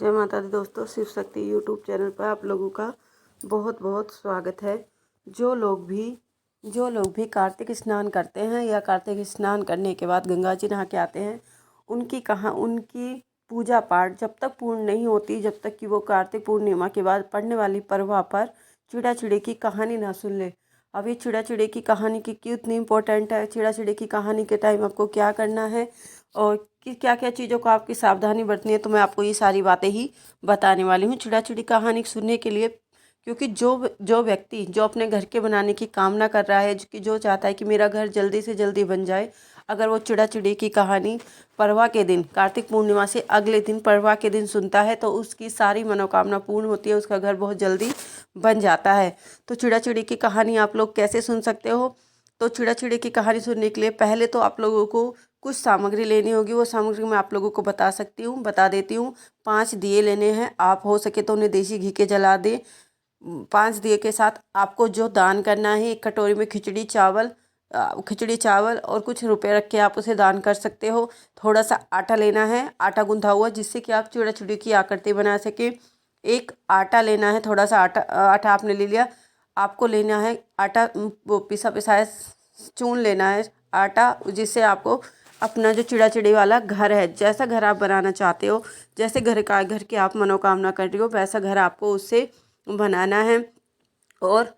जय माता दी दोस्तों, शिव शक्ति यूट्यूब चैनल पर आप लोगों का बहुत बहुत स्वागत है। जो लोग भी कार्तिक स्नान करते हैं या कार्तिक स्नान करने के बाद गंगा जी नहा के आते हैं, उनकी पूजा पाठ जब तक पूर्ण नहीं होती, जब तक कि वो कार्तिक पूर्णिमा के बाद पड़ने वाली परवा पर चिड़ा चिड़ी की कहानी ना सुन ले। अब ये चिड़ा चिड़ी की कहानी की क्यों इतनी इम्पोर्टेंट है, चिड़ा चिड़ी की कहानी के टाइम आपको क्या करना है और कि क्या क्या चीज़ों को आपकी सावधानी बरतनी है, तो मैं आपको ये सारी बातें ही बताने वाली हूँ चिड़ा चिड़ी कहानी सुनने के लिए। क्योंकि जो व्यक्ति जो अपने घर के बनाने की कामना कर रहा है, कि जो चाहता है कि मेरा घर जल्दी से जल्दी बन जाए, अगर वो चिड़ा चिड़ी की कहानी परवा के दिन, कार्तिक पूर्णिमा से अगले दिन परवा के दिन सुनता है, तो उसकी सारी मनोकामना पूर्ण होती है, उसका घर बहुत जल्दी बन जाता है। तो चिड़ा चिड़ी की कहानी आप लोग कैसे सुन सकते हो? तो चिड़ा चिड़ी की कहानी सुनने के लिए पहले तो आप लोगों को कुछ सामग्री लेनी होगी। वो सामग्री मैं आप लोगों को बता देती हूँ। 5 दिए लेने हैं, आप हो सके तो उन्हें देसी घी के जला दें। 5 दिए के साथ आपको जो दान करना है, एक कटोरी में खिचड़ी चावल और कुछ रुपए रख के आप उसे दान कर सकते हो। थोड़ा सा आटा लेना है, आटा गूंथा हुआ, जिससे कि आप चिड़ा चिड़ी की आकृति बना सके। एक आटा लेना है, थोड़ा सा आटा आपने ले लिया। आपको लेना है आटा, वो पिसा पिसाया चून लेना है आटा, जिससे आपको अपना जो चिड़ा चिड़ी वाला घर है, जैसा घर आप बनाना चाहते हो, जैसे घर की आप मनोकामना कर रही हो, वैसा घर आपको उससे बनाना है। और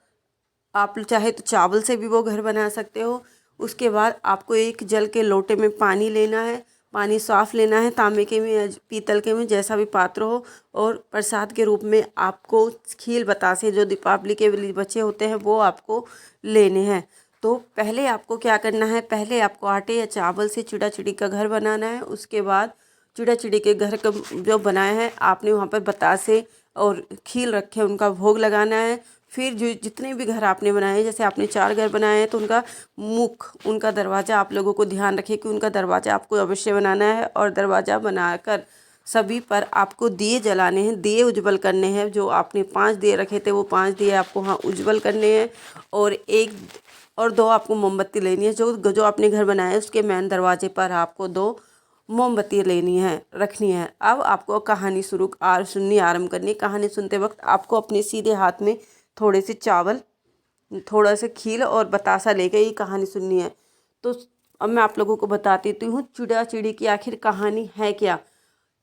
आप चाहे तो चावल से भी वो घर बना सकते हो। उसके बाद आपको एक जल के लोटे में पानी लेना है, पानी साफ लेना है, तांबे के में या पीतल के में, जैसा भी पात्र हो। और प्रसाद के रूप में आपको खील बतासे जो दीपावली के लिए बचे होते हैं, वो आपको लेने हैं। तो पहले आपको क्या करना है, पहले आपको आटे या चावल से चिड़ा चिड़ी का घर बनाना है। उसके बाद चिड़ा चिड़ी के घर का जो बनाया है आपने, वहाँ पर बतासे और खील रखे, उनका भोग लगाना है। फिर जो जितने भी घर आपने बनाए हैं, जैसे आपने 4 घर बनाए हैं, तो उनका मुख, उनका दरवाज़ा आप लोगों को ध्यान रखिए कि उनका दरवाज़ा आपको अवश्य बनाना है। और दरवाज़ा बनाकर सभी पर आपको दिए जलाने हैं, दिए उज्जवल करने हैं। जो आपने 5 दिए रखे थे, वो 5 दिए आपको वहाँ उज्जवल करने हैं। और 1 और 2 आपको मोमबत्ती लेनी है। जो जो आपने घर बनाया है, उसके मेन दरवाजे पर आपको 2 मोमबत्ती लेनी है, रखनी है। अब आपको कहानी सुननी आरंभ करनी। कहानी सुनते वक्त आपको अपने सीधे हाथ में थोड़े से चावल, थोड़ा सा खील और बतासा लेके ये कहानी सुननी है। तो अब मैं आप लोगों को बता देती हूँ चिड़ा चिड़ी की आखिर कहानी है क्या।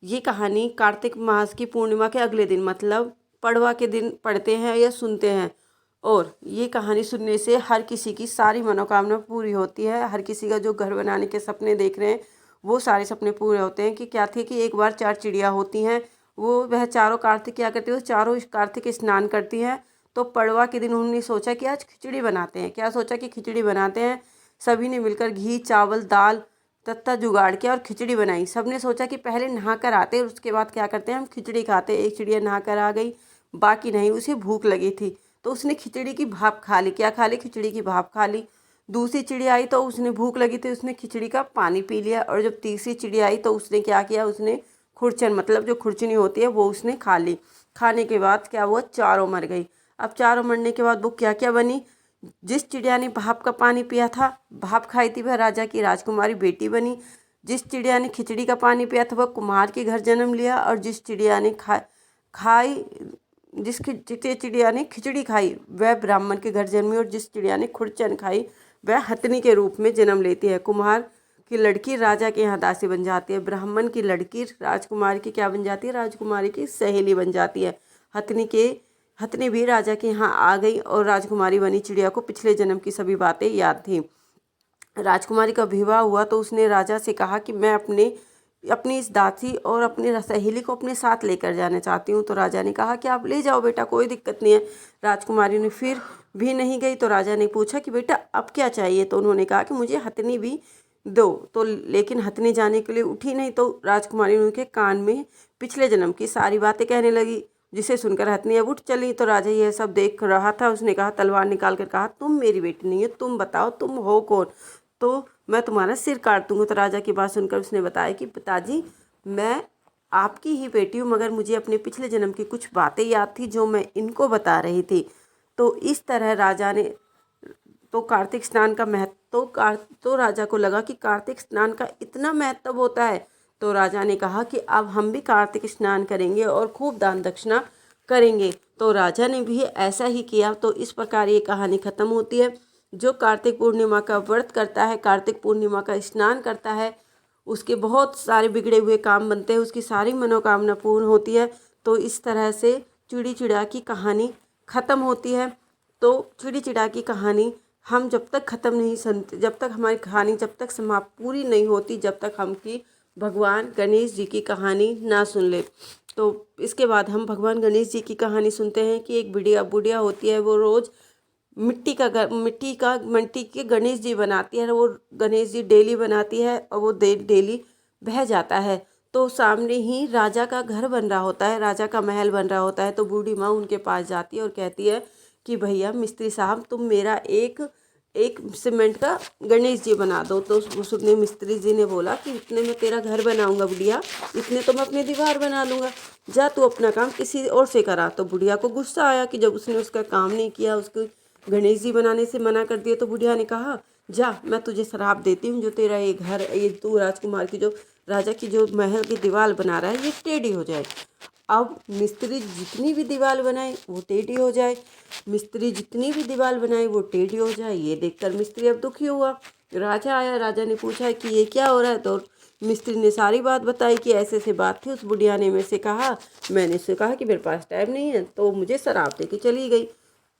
ये कहानी कार्तिक मास की पूर्णिमा के अगले दिन, मतलब पड़वा के दिन पढ़ते हैं या सुनते हैं। और ये कहानी सुनने से हर किसी की सारी मनोकामना पूरी होती है। हर किसी का जो घर बनाने के सपने देख रहे हैं, वो सारे सपने पूरे होते हैं। कि क्या थे कि एक बार 4 चिड़िया होती हैं, वह चारों कार्तिक क्या करती है, वो चारों कार्तिक स्नान करती हैं। तो पड़वा के दिन उन्होंने सोचा कि आज खिचड़ी बनाते हैं। क्या सोचा कि खिचड़ी बनाते हैं। सभी ने मिलकर घी चावल दाल तत्ता जुगाड़ किया और खिचड़ी बनाई। सबने सोचा कि पहले नहा कर आते हैं, उसके बाद क्या करते हैं, हम खिचड़ी खाते हैं। एक चिड़िया नहा कर आ गई, बाकी नहीं, उसे भूख लगी थी, तो उसने खिचड़ी की भाप खा ली। क्या खा ली? खिचड़ी की भाप खा ली। दूसरी चिड़िया आई तो उसने भूख लगी थी, उसने खिचड़ी का पानी पी लिया। और जब तीसरी चिड़िया आई तो उसने क्या किया, उसने खुरचन, मतलब जो खुरचनी होती है, वो उसने खा ली। खाने के बाद क्या हुआ, चारों मर गई। अब चारों मरने के बाद वो क्या क्या बनी। जिस चिड़िया ने भाप का पानी पिया था, भाप खाई थी, वह राजा की राजकुमारी बेटी बनी। जिस चिड़िया ने खिचड़ी का पानी पिया था, वह कुम्हार के घर जन्म लिया। और जिस चिड़िया ने खाई चिड़िया ने खिचड़ी खाई, वह ब्राह्मण के घर जन्मी। और जिस चिड़िया ने खुरचन खाई, वह हथनी के रूप में जन्म लेती है। कुम्हार की लड़की राजा के यहाँ दासी बन जाती है। ब्राह्मण की लड़की राजकुमारी की क्या बन जाती है, राजकुमारी की सहेली बन जाती है। हथनी भी राजा के यहाँ आ गई और राजकुमारी बनी। चिड़िया को पिछले जन्म की सभी बातें याद थी। राजकुमारी का विवाह हुआ तो उसने राजा से कहा कि मैं अपनी इस दासी और अपनी सहेली को अपने साथ लेकर जाना चाहती हूँ। तो राजा ने कहा कि आप ले जाओ बेटा, कोई दिक्कत नहीं है। राजकुमारी ने फिर भी नहीं गई। तो राजा ने पूछा कि बेटा अब क्या चाहिए। तो उन्होंने कहा कि मुझे हथनी भी दो। तो लेकिन हथनी जाने के लिए उठी नहीं। तो राजकुमारी उनके कान में पिछले जन्म की सारी बातें कहने लगी, जिसे सुनकर हथनी अब उठ चली। तो राजा यह सब देख रहा था। उसने कहा, तलवार निकाल कर कहा, तुम मेरी बेटी नहीं हो, तुम बताओ तुम हो कौन, तो मैं तुम्हारा सिर काट दूंगा। तो राजा की बात सुनकर उसने बताया कि पिताजी, मैं आपकी ही बेटी हूँ, मगर मुझे अपने पिछले जन्म की कुछ बातें याद थी जो मैं इनको बता रही थी। तो इस तरह राजा ने तो कार्तिक स्नान का महत्व तो राजा को लगा कि कार्तिक स्नान का इतना महत्व होता है। तो राजा ने कहा कि अब हम भी कार्तिक स्नान करेंगे और खूब दान दक्षिणा करेंगे। तो राजा ने भी ऐसा ही किया। तो इस प्रकार ये कहानी ख़त्म होती है। जो कार्तिक पूर्णिमा का व्रत करता है, कार्तिक पूर्णिमा का स्नान करता है, उसके बहुत सारे बिगड़े हुए काम बनते हैं, उसकी सारी मनोकामना पूर्ण होती है। तो इस तरह से चिड़ी चिड़ा की कहानी ख़त्म होती है। तो चिड़ी चिड़ा की कहानी हम जब तक ख़त्म नहीं सुनते, जब तक हमारी कहानी जब तक समाप्त पूरी नहीं होती, जब तक हम की भगवान गणेश जी की कहानी ना सुन ले। तो इसके बाद हम भगवान गणेश जी की कहानी सुनते हैं कि एक बुढ़िया होती है, वो रोज़ मिट्टी के गणेश जी बनाती है। वो गणेश जी डेली बनाती है और वो डेली बह जाता है। तो सामने ही राजा का घर बन रहा होता है, राजा का महल बन रहा होता है। तो बूढ़ी माँ उनके पास जाती है और कहती है कि भैया मिस्त्री साहब, तुम मेरा एक सीमेंट का गणेश जी बना दो। तो उसने मिस्त्री जी ने बोला कि इतने में तेरा घर बनाऊंगा बुढ़िया, इतने तो मैं अपनी दीवार बना लूँगा, जा तू अपना काम किसी और से करा। तो बुढ़िया को गुस्सा आया कि जब उसने उसका काम नहीं किया, उसको गणेश जी बनाने से मना कर दिया। तो बुढ़िया ने कहा, जा मैं तुझे श्राप देती हूँ, जो तेरा ये घर, ये तू राजकुमार की जो राजा की जो महल की दीवार बना रहा है, ये टेढ़ी हो जाए। अब मिस्त्री जितनी भी दीवार बनाए वो टेढ़ी हो जाए, मिस्त्री जितनी भी दीवार बनाए वो टेढ़ी हो जाए। ये देखकर मिस्त्री अब दुखी हुआ। राजा आया, राजा ने पूछा कि ये क्या हो रहा है। तो मिस्त्री ने सारी बात बताई कि ऐसे ऐसे बात थी। उस बुढ़िया ने मेरे से कहा, मैंने उससे कहा कि मेरे पास टाइम नहीं है, तो मुझे शराब दे के चली गई।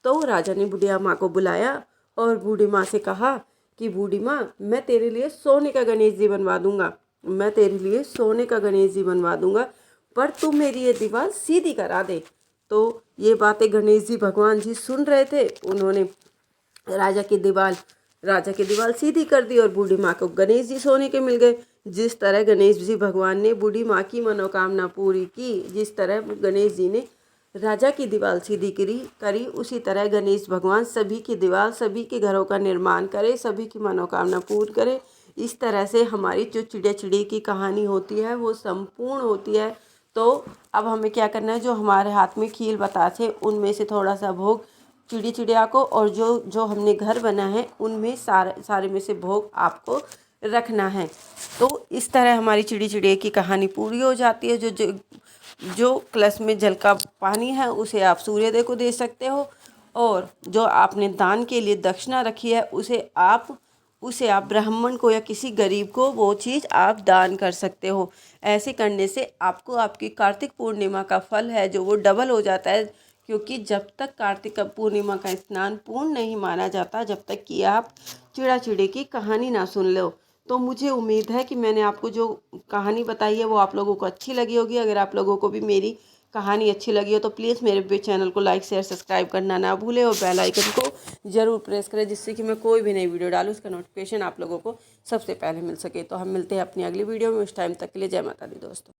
तो राजा ने बुढ़िया माँ को बुलाया और बूढ़ी माँ से कहा कि बूढ़ी माँ, मैं तेरे लिए सोने का गणेश जी बनवा दूंगा, मैं तेरे लिए सोने का गणेश जी बनवा दूंगा, पर तू मेरी ये दीवार सीधी करा दे। तो ये बातें गणेश जी भगवान जी सुन रहे थे। उन्होंने राजा की दीवार सीधी कर दी और बूढ़ी माँ को गणेश जी सोने के मिल गए। जिस तरह गणेश जी भगवान ने बूढ़ी माँ की मनोकामना पूरी की, जिस तरह गणेश जी ने राजा की दीवार सीधी करी, उसी तरह गणेश भगवान सभी की दीवार, सभी के घरों का निर्माण करे, सभी की मनोकामना पूर्ण करे। इस तरह से हमारी जो चिड़िया चिड़ी की कहानी होती है वो संपूर्ण होती है। तो अब हमें क्या करना है, जो हमारे हाथ में खील बतासे उनमें से थोड़ा सा भोग चिड़ी चिड़िया को, और जो जो हमने घर बना है उनमें सारे में से भोग आपको रखना है। तो इस तरह हमारी चिड़ी चिड़िया की कहानी पूरी हो जाती है। जो कलश में जल का पानी है उसे आप सूर्यदेव को दे सकते हो, और जो आपने दान के लिए दक्षिणा रखी है उसे आप ब्राह्मण को या किसी गरीब को वो चीज़ आप दान कर सकते हो। ऐसे करने से आपको आपकी कार्तिक पूर्णिमा का फल है जो वो डबल हो जाता है। क्योंकि जब तक कार्तिक पूर्णिमा का स्नान पूर्ण नहीं माना जाता, जब तक कि आप चिड़ा चिड़ी की कहानी ना सुन लो। तो मुझे उम्मीद है कि मैंने आपको जो कहानी बताई है वो आप लोगों को अच्छी लगी होगी। अगर आप लोगों को भी मेरी कहानी अच्छी लगी हो तो प्लीज़ मेरे चैनल को लाइक शेयर सब्सक्राइब करना ना भूलें, और बेल आइकन को ज़रूर प्रेस करें, जिससे कि मैं कोई भी नई वीडियो डालूँ उसका नोटिफिकेशन आप लोगों को सबसे पहले मिल सके। तो हम मिलते हैं अपनी अगली वीडियो में। उस टाइम तक के लिए जय माता दी दोस्तों।